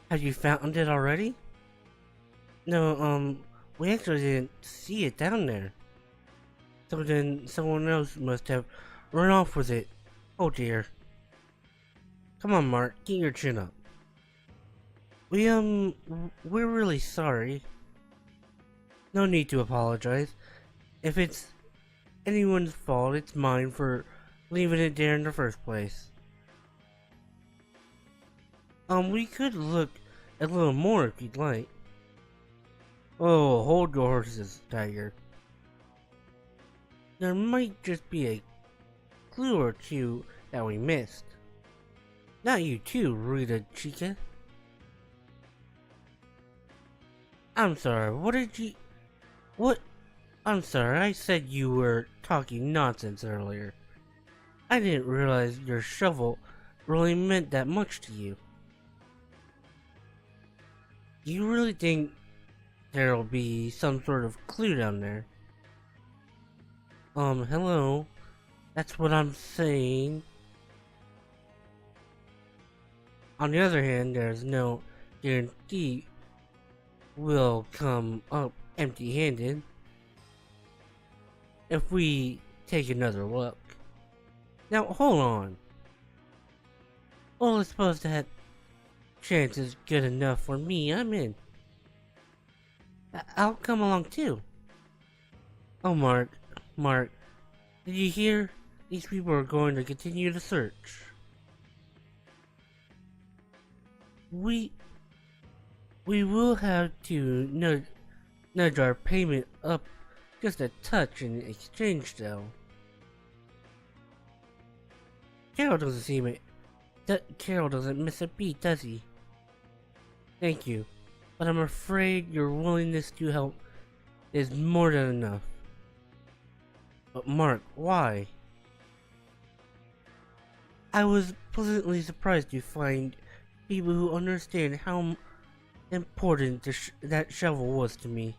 Have you found it already? No, we actually didn't see it down there. So then someone else must have run off with it. Oh dear. Come on, Mark, get your chin up. We're really sorry. No need to apologize. If it's anyone's fault, it's mine for leaving it there in the first place. We could look a little more if you'd like. Oh, hold your horses, Tiger. There might just be a clue or two that we missed. Not you too, Rita Chica. I'm sorry, what? I'm sorry, I said you were talking nonsense earlier. I didn't realize your shovel really meant that much to you. Do you really think there'll be some sort of clue down there? Hello? That's what I'm saying. On the other hand, there's no guarantee we'll come up empty-handed if we take another look. Now, hold on. Well, I suppose that chance is good enough for me. I'm in. I'll come along too. Oh, Mark, did you hear? These people are going to continue the search. We will have to nudge our payment up just a touch in exchange, though. Carol doesn't miss a beat, does he? Thank you, but I'm afraid your willingness to help is more than enough. But Mark, why? I was pleasantly surprised to find people who understand how important that shovel was to me.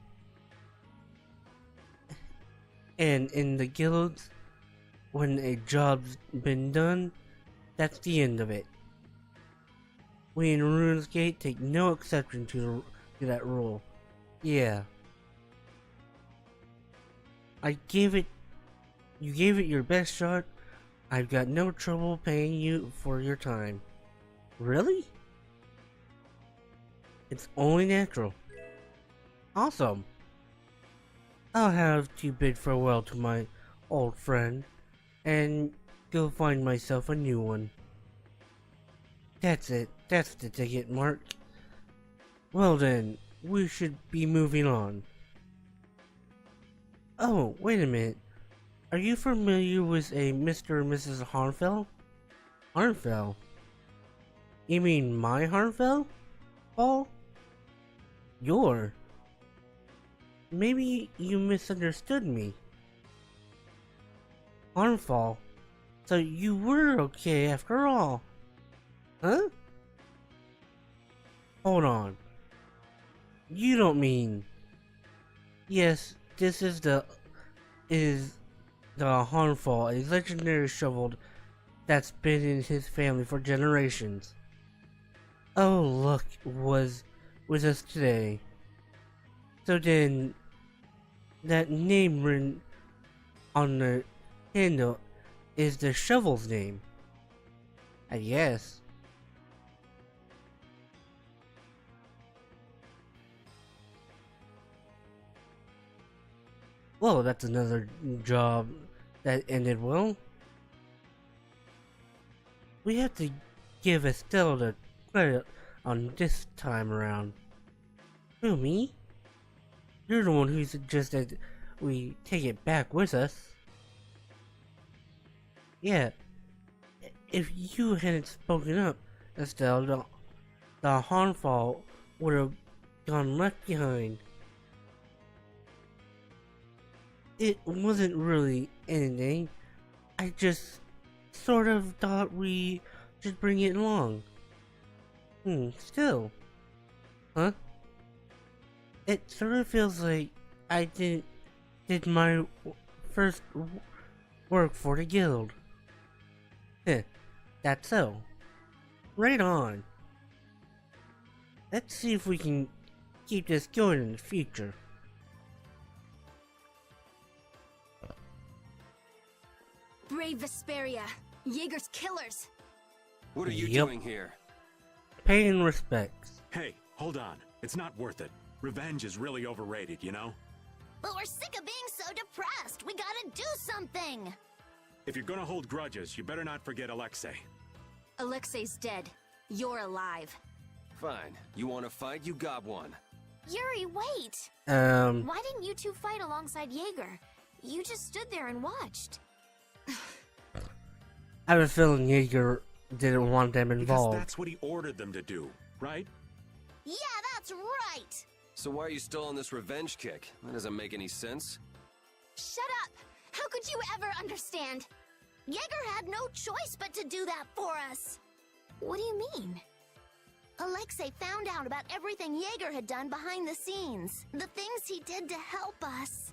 And in the guilds, when a job's been done, that's the end of it. We in RuneScape take no exception to that rule. Yeah. You gave it your best shot. I've got no trouble paying you for your time. Really? It's only natural. Awesome. I'll have to bid farewell to my old friend and go find myself a new one. That's it. That's the ticket, Mark. Well then, we should be moving on. Oh, wait a minute. Are you familiar with a Mr. and Mrs. Harnfell? Harnfell? You mean my Harnfell? Paul? Your? Maybe you misunderstood me. Harnfall? So you were okay after all? Huh? Hold on. You don't mean... Yes, this is the Harnfall, a legendary shovel that's been in his family for generations. Oh, look, was with us today. So then, that name written on the handle is the shovel's name. I guess. Well, that's another job that ended well. We have to give Estelle the credit on this time around. Who, me? You're the one who suggested we take it back with us. Yeah. If you hadn't spoken up, Estelle, the Harnfall would have gone left behind. It wasn't really anything. I just sort of thought we should bring it along. Still. Huh? It sort of feels like I did my first work for the guild. That's so. Right on. Let's see if we can keep this going in the future. Brave Vesperia, Jaeger's killers. What are you Yep. doing here? Paying respects. Hey, hold on. It's not worth it. Revenge is really overrated, you know? But we're sick of being so depressed. We gotta do something. If you're gonna hold grudges, you better not forget Alexei. Alexei's dead. You're alive. Fine. You want to fight? You got one. Yuri, wait. Why Why didn't you two fight alongside Jaeger? You just stood there and watched. I have a feeling Jaeger didn't want them Because involved. that's what he ordered them to do, right? Yeah, that's right. So why are you still on this revenge kick? That doesn't make any sense. Shut up. How could you ever understand? Jaeger had no choice but to do that for us. What do you mean? Alexei found out about everything Jaeger had done behind the scenes. The things he did to help us.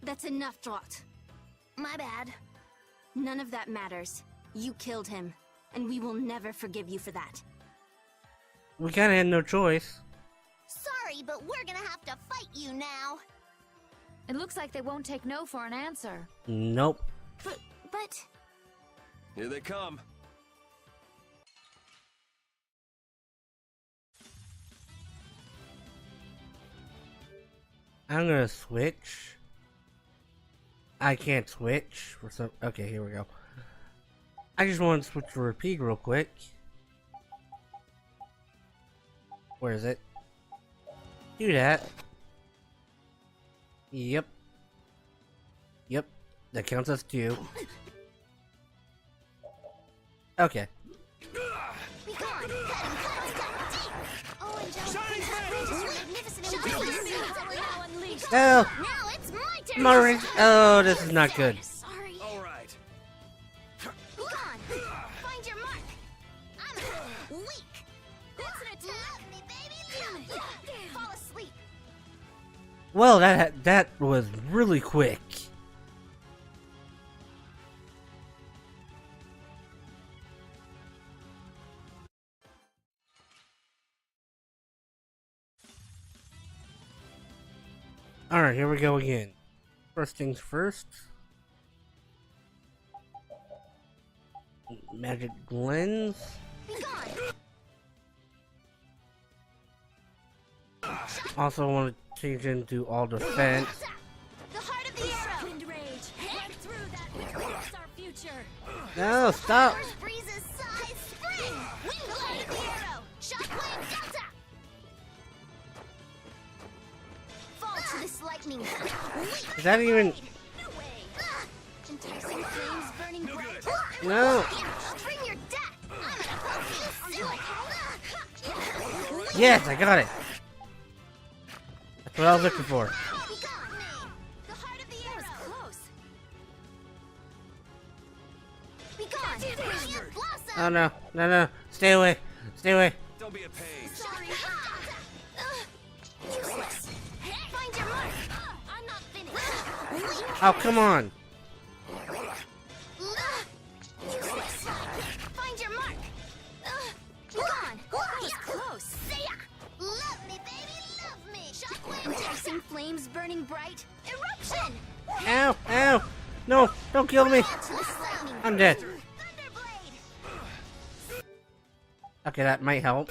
That's enough, Drot. My bad. None of that matters. You killed him, and we will never forgive you for that. We kinda had no choice. Sorry, but we're gonna have to fight you now. It looks like they won't take no for an answer. Nope. But... Here they come. I'm gonna switch. I can't switch for some. Okay, here we go. I just want to switch to repeat real quick. Where is it? Do that. Yep. Yep. That counts as 2. Okay. Oh, Murray. Oh, this is not good. Sorry. All right. Be gone. Find your mark. I'm weak. That's an attack. Love me, baby. Love me. Fall asleep. Well, that was really quick. Alright, here we go again. First things first. Magic lens. Be gone. Also want to change into all defense. The heart of the arrow. Wind rage. Right through that which blocks our future. No, stop. Force breezes size spring. Wind the heart of the arrow. Shockwave delta. Fall to this lightning. Is that even... No way. Enticing flames burning bright. No. I'll bring your death. I'm gonna poke you silly. Yes, I got it. That's what I was looking for. Be gone. The heart of the arrow. Close. Be gone. Brilliant blossom. Oh no, no, no. Stay away. Stay away. Don't be a pain. Sorry. Useless. Find your mark. I'm not finished. Oh, come on. Useless. Find your mark. Be gone. That was close. See ya. Love me, baby. Love me. Shockwave. Enticing flames burning bright. Eruption. Ow, ow. No, don't kill me. To this lightning. I'm dead. Thunderblade. Okay, that might help.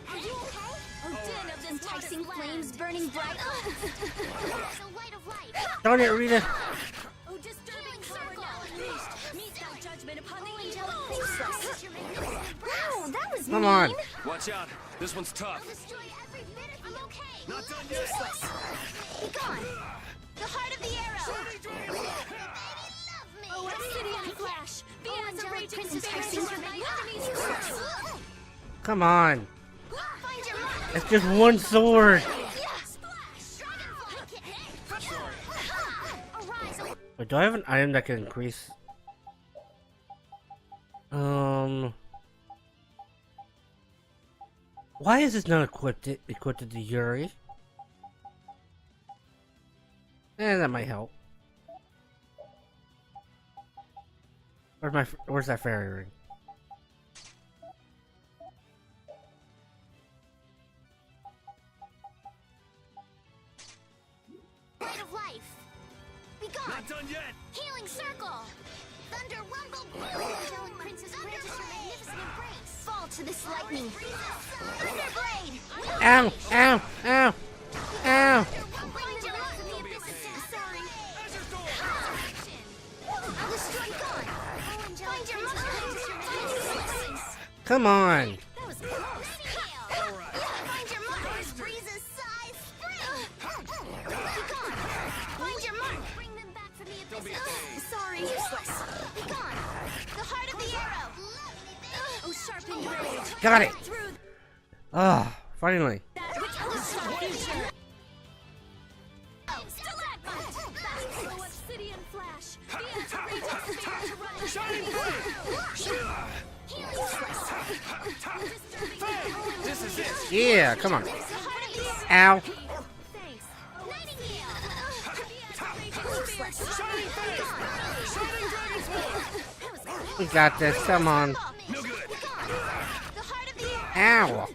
Are you okay? Oh, din of this enticing flames burning bright. There's a light of light. Darn it, Rita. Oh, disturbing power now unleashed. Meet thy judgment upon the evil. Wow, that was Come mean. on. Watch out. This one's tough. Destroy every bit of you. I'm okay. Not done yet. Useless. Be gone. The heart of the arrow. Love me. Oh, obsidian flash. Be as a raging Prince spirit enticing when thy enemies useless. Come on. Find your mark. It's just one sword. Splash. Dragonfly. Arise. Wait, do I have an item that can increase? Why is this not equipped to Yuri? That might help. Where's that fairy ring? Light of life. Be gone. Not done yet. Healing circle. Thunder rumble. Angelic princess grant us your magnificent embrace. Fall to this lightning. Thunderblade. Ow! Ow! Ow! Ow! Find your mark. Sorry. I'll destroy God. Find your mark. Come on! That was close. Find your mark. Breezes size spring. Be gone. Find your mark. Bring them back from the abyss. Sorry. Useless. Be gone. The heart of the arrow. Oh, sharpened rage. Got it! Through Ah, finally. that which blocks our future. Stalagmite. Oh, obsidian flash. Be as a raging spirit to run. Shining This is it. Yeah, come on. The heart of the arrow. Ow! Thanks. We got this. Come on. No good. The heart of the arrow. Ow!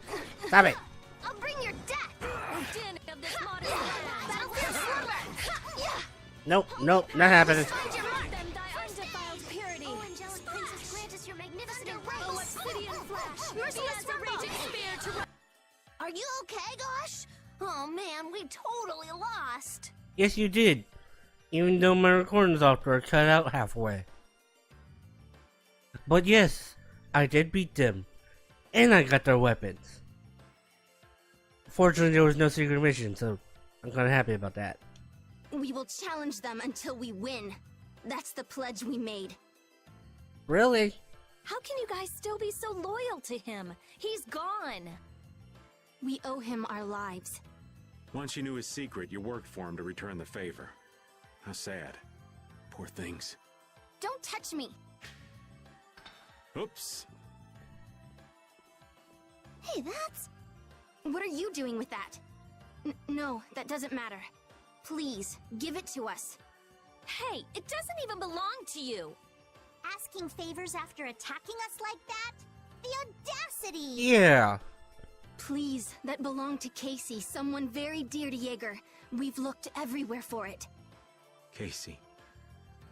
Stop it. I'll bring your death. Oh, din of this modern land. Battlefield slumber. Nope, nope, not happening. Find your mark. Them thy undefiled purity. Oh, angelic princess, grant us your magnificent Oh, embrace. obsidian flash. Be Merciless as a raging rumble. spear to run. Are you okay, Gosh? Oh man, we totally lost. Yes, you did. Even though my recording software cut out halfway. But yes, I did beat them. And I got their weapons. Fortunately, there was no secret mission, so I'm kinda happy about that. We will challenge them until we win. That's the pledge we made. Really? How can you guys still be so loyal to him? He's gone. We owe him our lives. Once you knew his secret, you worked for him to return the favor. How sad. Poor things. Don't touch me. Oops. Hey, that's... What are you doing with that? No, that doesn't matter. Please, give it to us. Hey, it doesn't even belong to you. Asking favors after attacking us like that? The audacity! Yeah. Please, that belonged to Casey, someone very dear to Jaeger. We've looked everywhere for it. Casey.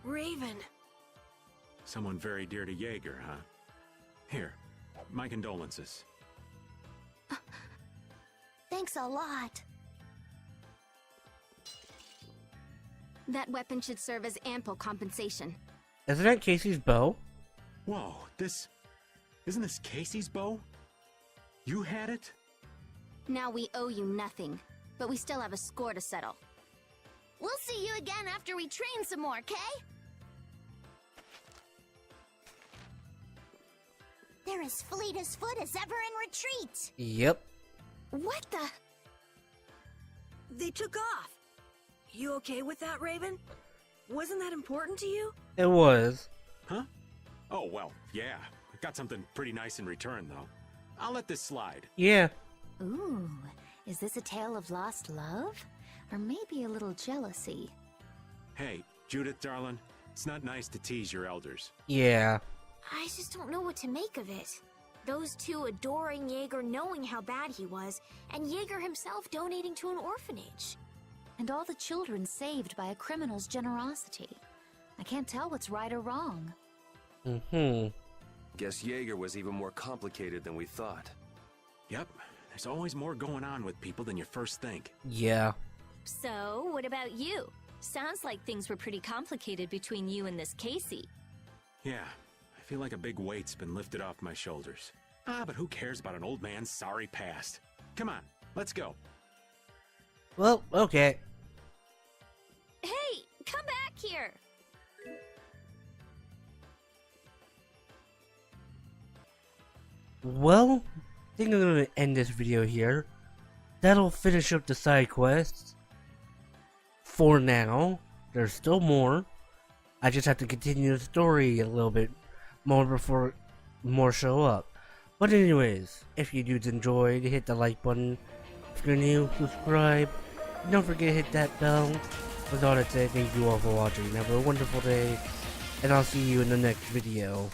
Raven. Someone very dear to Jaeger, huh? Here, my condolences. Thanks a lot. That weapon should serve as ample compensation. Isn't that Casey's bow? Whoa, isn't this Casey's bow? You had it? Now we owe you nothing, but we still have a score to settle. We'll see you again after we train some more, okay? They're as fleet as foot as ever in retreat. Yep. What the? They took off. You okay with that, Raven? Wasn't that important to you? It was. Huh? Oh, well, yeah. I got something pretty nice in return, though. I'll let this slide. Yeah. Ooh, is this a tale of lost love? Or maybe a little jealousy? Hey, Judith, darling, it's not nice to tease your elders. Yeah. I just don't know what to make of it. Those two adoring Jaeger knowing how bad he was, and Jaeger himself donating to an orphanage. And all the children saved by a criminal's generosity. I can't tell what's right or wrong. Mm-hmm. Guess Jaeger was even more complicated than we thought. Yep, there's always more going on with people than you first think. Yeah. So, what about you? Sounds like things were pretty complicated between you and this Casey. Yeah, I feel like a big weight's been lifted off my shoulders. Ah, but who cares about an old man's sorry past? Come on, let's go. Well, okay. Hey, come back here! Well, I think I'm gonna end this video here. That'll finish up the side quests. For now. There's still more. I just have to continue the story a little bit more before more show up. But anyways, if you dudes enjoyed, hit the like button. If you're new, subscribe. Don't forget to hit that bell. With all that said, thank you all for watching. Have a wonderful day. And I'll see you in the next video.